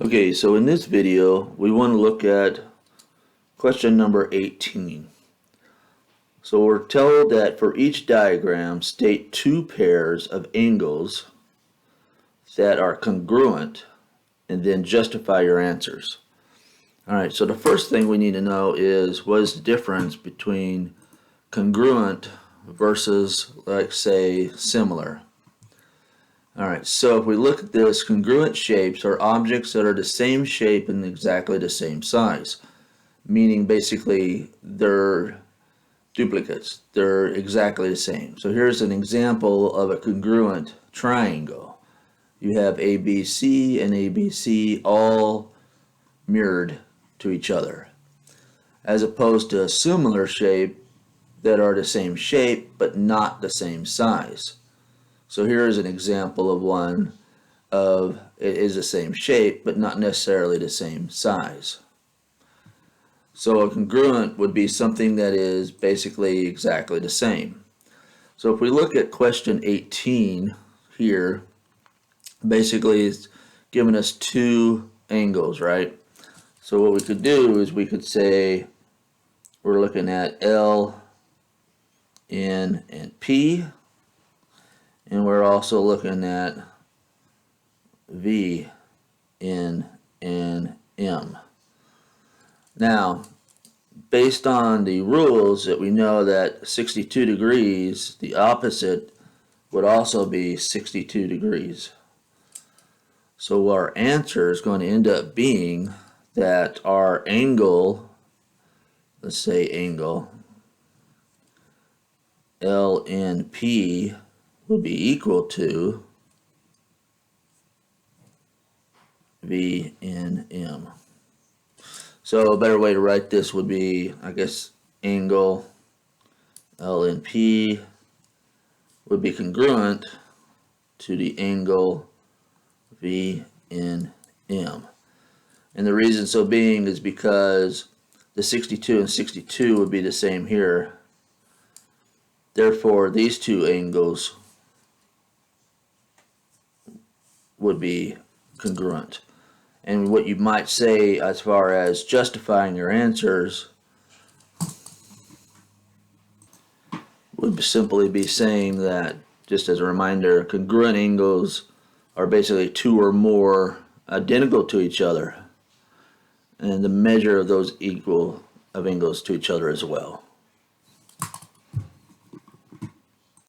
Okay, so in this video, we want to look at question number 18. So we're told that for each diagram, state two pairs of angles that are congruent and then justify your answers. Alright, so the first thing we need to know is what is the difference between congruent versus, like, say, similar. Alright, so if we look at this, congruent shapes are objects that are the same shape and exactly the same size, meaning basically they're duplicates. They're exactly the same. So here's an example of a congruent triangle. You have ABC and ABC all mirrored to each other, as opposed to a similar shape that are the same shape but not the same size. So here is an example of one of it is the same shape but not necessarily the same size. So a congruent would be something that is basically exactly the same. So if we look at question 18 here, basically it's giving us two angles, right? So what we could do is we could say we're looking at L, N, and P. And we're also looking at V, N, and M. Now, based on the rules that we know that 62 degrees, the opposite would also be 62 degrees. So our answer is going to end up being that our angle, let's say angle, LNP will be equal to VNM. So a better way to write this would be, I guess, angle LNP would be congruent to the angle VNM. And the reason so being is because the 62 and 62 would be the same here. Therefore, these two angles would be congruent. And what you might say as far as justifying your answers would simply be saying that, just as a reminder, congruent angles are basically two or more identical to each other, and the measure of those equal of angles to each other as well.